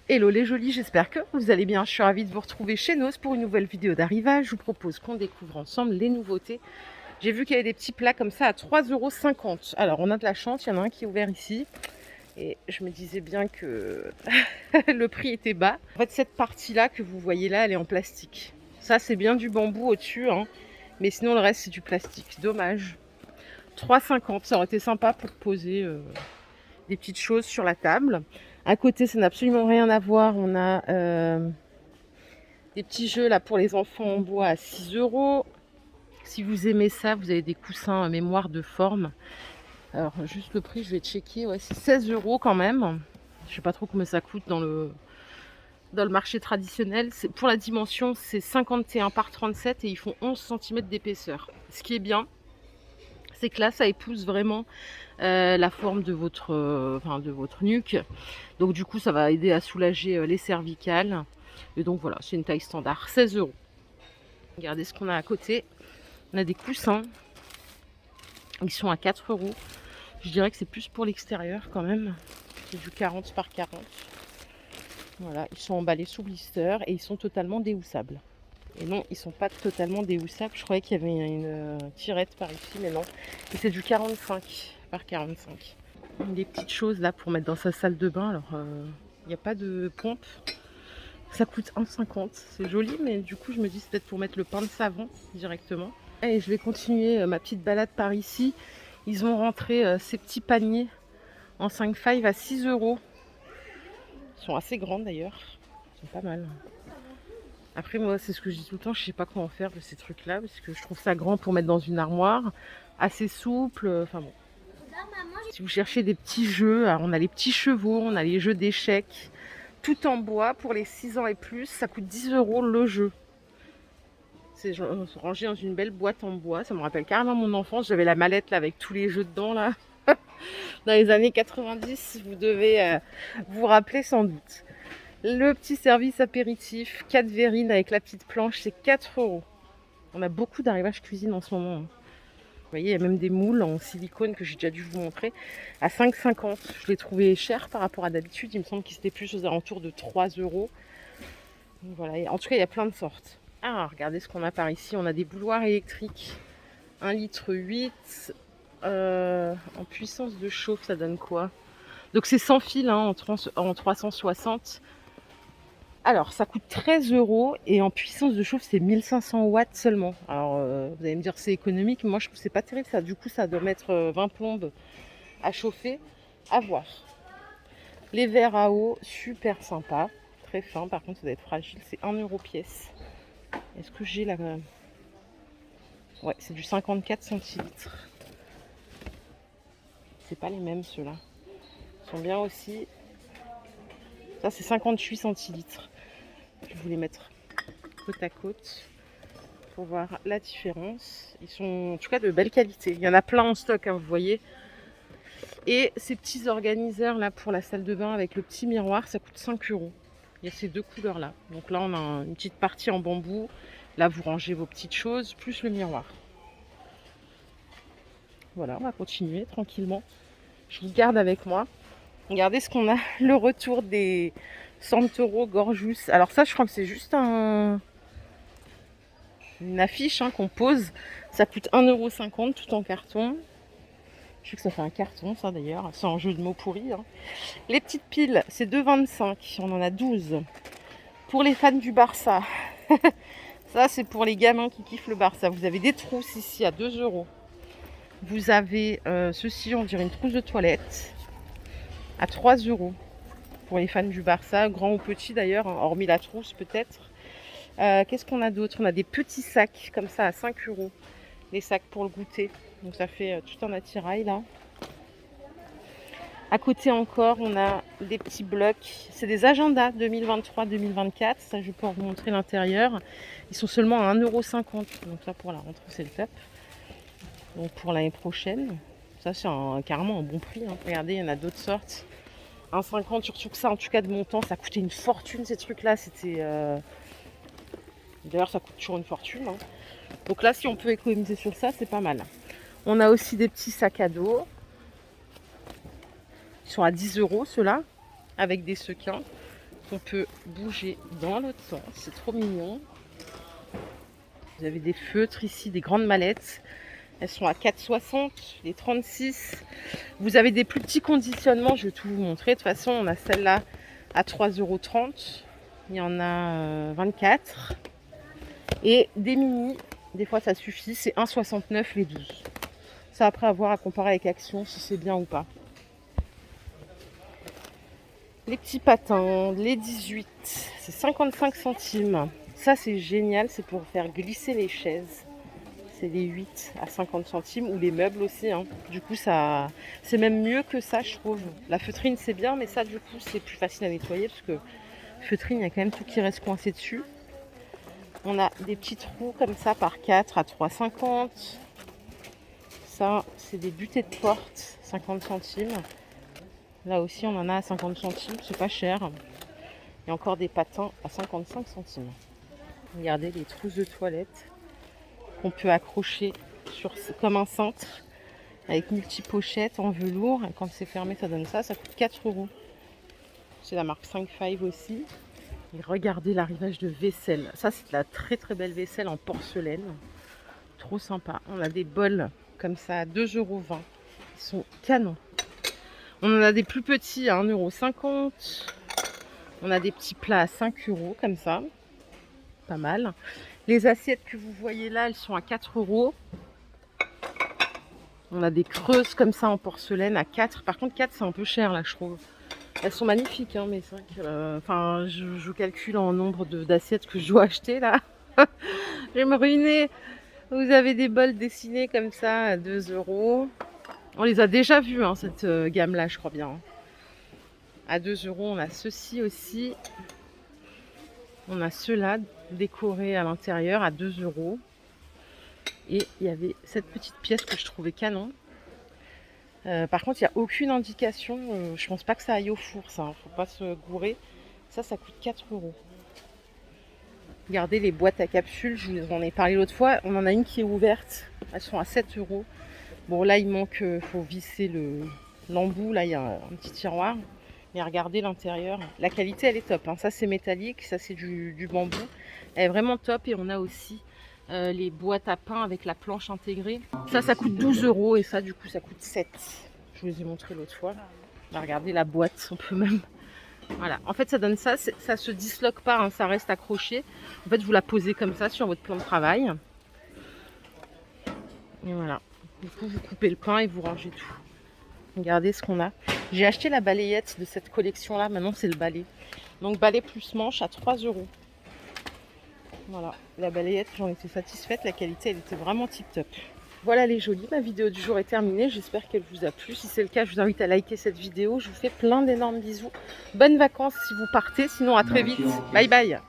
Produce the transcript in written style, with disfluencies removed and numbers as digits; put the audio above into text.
Hello les jolis, j'espère que vous allez bien. Je suis ravie de vous retrouver chez Noz pour une nouvelle vidéo d'arrivage. Je vous propose qu'on découvre ensemble les nouveautés. J'ai vu qu'il y avait des petits plats comme ça à 3,50 €. Alors on a de la chance, il y en a un qui est ouvert ici. Et je me disais bien que le prix était bas. En fait, cette partie-là que vous voyez là, elle est en plastique. Ça, c'est bien du bambou au-dessus, hein. Mais sinon, le reste, c'est du plastique. Dommage. 3,50 €, ça aurait été sympa pour poser des petites choses sur la table. À côté, ça n'a absolument rien à voir. On a des petits jeux là pour les enfants en bois à 6 €. Si vous aimez ça, vous avez des coussins mémoire de forme. Alors, juste le prix, je vais checker. Ouais, c'est 16 € quand même. Je sais pas trop combien ça coûte dans le marché traditionnel. Pour la dimension, c'est 51 par 37 et ils font 11 cm d'épaisseur. Ce qui est bien, c'est que là, ça épouse vraiment la forme de votre nuque. Donc du coup, ça va aider à soulager les cervicales. Et donc voilà, c'est une taille standard, 16 €. Regardez ce qu'on a à côté. On a des coussins. Ils sont à 4 €. Je dirais que c'est plus pour l'extérieur quand même. C'est du 40 par 40. Voilà, ils sont emballés sous blister et ils sont totalement déhoussables. Et non, ils sont pas totalement déhoussables. Je croyais qu'il y avait une tirette par ici, mais non. Et c'est du 45 par 45. Des petites choses là pour mettre dans sa salle de bain. Alors, il n'y a pas de pompe. Ça coûte 1,50 €. C'est joli, mais du coup, je me dis c'est peut-être pour mettre le pain de savon directement. Et je vais continuer ma petite balade par ici. Ils ont rentré ces petits paniers en 5 à 6 €. Ils sont assez grands d'ailleurs. Ils sont pas mal. Après, moi, c'est ce que je dis tout le temps. Je sais pas comment faire de ces trucs-là parce que je trouve ça grand pour mettre dans une armoire. Assez souple. Enfin bon. Si vous cherchez des petits jeux, alors on a les petits chevaux, on a les jeux d'échecs. Tout en bois pour les 6 ans et plus. Ça coûte 10 € le jeu. C'est rangé dans une belle boîte en bois. Ça me rappelle carrément mon enfance. J'avais la mallette là avec tous les jeux dedans là. Dans les années 90, vous devez vous rappeler sans doute. Le petit service apéritif, 4 verrines avec la petite planche, c'est 4 €. On a beaucoup d'arrivage cuisine en ce moment. Vous voyez, il y a même des moules en silicone que j'ai déjà dû vous montrer à 5,50 €. Je l'ai trouvé cher par rapport à d'habitude. Il me semble qu'ils étaient plus aux alentours de 3 €. Donc voilà. En tout cas, il y a plein de sortes. Ah, regardez ce qu'on a par ici. On a des bouilloires électriques. 1,8 litre. En puissance de chauffe, ça donne quoi? Donc c'est sans fil hein, en 360. Alors ça coûte 13 € et en puissance de chauffe c'est 1500 watts seulement. Alors vous allez me dire c'est économique, moi je trouve que c'est pas terrible ça. Du coup ça doit mettre 20 plombes à chauffer. À voir. Les verres à eau, super sympa. Très fin, par contre ça doit être fragile. C'est 1 € pièce. Est-ce que j'ai la... Ouais, c'est du 54 centilitres. C'est pas les mêmes ceux-là. Ils sont bien aussi. Ça c'est 58 centilitres. Je vais vous les mettre côte à côte pour voir la différence. Ils sont en tout cas de belle qualité. Il y en a plein en stock, hein, vous voyez. Et ces petits organiseurs là pour la salle de bain avec le petit miroir, ça coûte 5 €. Il y a ces deux couleurs là. Donc là on a une petite partie en bambou. Là vous rangez vos petites choses, plus le miroir. Voilà, on va continuer tranquillement. Je vous garde avec moi. Regardez ce qu'on a, le retour des Santoro Gorgeous. Alors ça je crois que c'est juste une affiche hein, qu'on pose. Ça coûte 1,50 € tout en carton. Je sais que ça fait un carton ça d'ailleurs. C'est un jeu de mots pourri. Hein. Les petites piles, c'est 2,25 €. On en a 12. Pour les fans du Barça. Ça c'est pour les gamins qui kiffent le Barça. Vous avez des trousses ici à 2 €. Vous avez ceci, on dirait une trousse de toilette. À 3 €. Pour les fans du Barça, grand ou petit d'ailleurs, hein, hormis la trousse peut-être. Qu'est-ce qu'on a d'autre? On a des petits sacs comme ça à 5 €. Les sacs pour le goûter. Donc ça fait tout un attirail là. À côté encore, on a des petits blocs. C'est des agendas 2023-2024. Ça, je vais pouvoir vous montrer l'intérieur. Ils sont seulement à 1,50 €. Donc ça, pour la rentrée, c'est le top. Donc pour l'année prochaine. Ça, c'est carrément un bon prix. Hein. Regardez, il y en a d'autres sortes. 1,50 €, surtout que ça, en tout cas de mon temps, ça coûtait une fortune ces trucs-là. C'était... D'ailleurs, ça coûte toujours une fortune. Hein. Donc là, si on peut économiser sur ça, c'est pas mal. On a aussi des petits sacs à dos. Ils sont à 10 € ceux-là, avec des sequins. qu'on peut bouger dans l'autre sens. C'est trop mignon. Vous avez des feutres ici, des grandes mallettes. Elles sont à 4,60, les 36. Vous avez des plus petits conditionnements, je vais tout vous montrer. De toute façon, on a celle-là à 3,30 €. Il y en a 24. Et des mini, des fois ça suffit, c'est 1,69 les 12. Ça après avoir à comparer avec Action si c'est bien ou pas. Les petits patins, les 18, c'est 55 centimes. Ça c'est génial, c'est pour faire glisser les chaises. C'est les 8 à 50 centimes ou les meubles aussi. Hein. Du coup, ça, c'est même mieux que ça, je trouve. La feutrine, c'est bien, mais ça, du coup, c'est plus facile à nettoyer parce que feutrine, il y a quand même tout qui reste coincé dessus. On a des petits trous comme ça par 4 à 3,50. Ça, c'est des butées de porte, 50 centimes. Là aussi, on en a à 50 centimes, c'est pas cher. Il y a encore des patins à 55 centimes. Regardez les trousses de toilette qu'on peut accrocher comme un cintre avec multi-pochettes en velours. Et quand c'est fermé, ça donne ça. Ça coûte 4 €. C'est la marque 5-5 aussi. Et regardez l'arrivage de vaisselle. Ça, c'est de la très très belle vaisselle en porcelaine. Trop sympa. On a des bols comme ça à 2,20 €. Ils sont canons. On en a des plus petits à 1,50 €. On a des petits plats à 5 € comme ça. Pas mal. Les assiettes que vous voyez là, elles sont à 4 €. On a des creuses comme ça en porcelaine à 4. Par contre, 4, c'est un peu cher là, je trouve. Elles sont magnifiques, hein, mais c'est vrai que je calcule en nombre d'assiettes que je dois acheter là. Je vais me ruiner. Vous avez des bols dessinés comme ça à 2 €. On les a déjà vus, hein, cette gamme-là, je crois bien. À 2 €, on a ceci aussi. On a ceux-là décorés à l'intérieur à 2 €. Et il y avait cette petite pièce que je trouvais canon. Par contre, il n'y a aucune indication. Je pense pas que ça aille au four, ça. Hein, faut pas se gourer. Ça coûte 4 €. Regardez les boîtes à capsules. Je vous en ai parlé l'autre fois. On en a une qui est ouverte. Elles sont à 7 €. Bon, là, il manque. Faut visser l'embout. Là, il y a un petit tiroir. Mais regardez l'intérieur. La qualité, elle est top. Hein. Ça, c'est métallique. Ça, c'est du bambou. Elle est vraiment top. Et on a aussi les boîtes à pain avec la planche intégrée. Ça coûte 12 €. Et ça, du coup, ça coûte 7. Je vous les ai montré l'autre fois. Là, regardez la boîte. On peut même... Voilà. En fait, ça donne ça. Ça se disloque pas. Hein. Ça reste accroché. En fait, vous la posez comme ça sur votre plan de travail. Et voilà. Du coup, vous coupez le pain et vous rangez tout. Regardez ce qu'on a. J'ai acheté la balayette de cette collection-là. Maintenant, c'est le balai. Donc, balai plus manche à 3 €. Voilà. La balayette, j'en étais satisfaite. La qualité, elle était vraiment tip-top. Voilà les jolis. Ma vidéo du jour est terminée. J'espère qu'elle vous a plu. Si c'est le cas, je vous invite à liker cette vidéo. Je vous fais plein d'énormes bisous. Bonnes vacances si vous partez. Sinon, à très vite. Bye bye.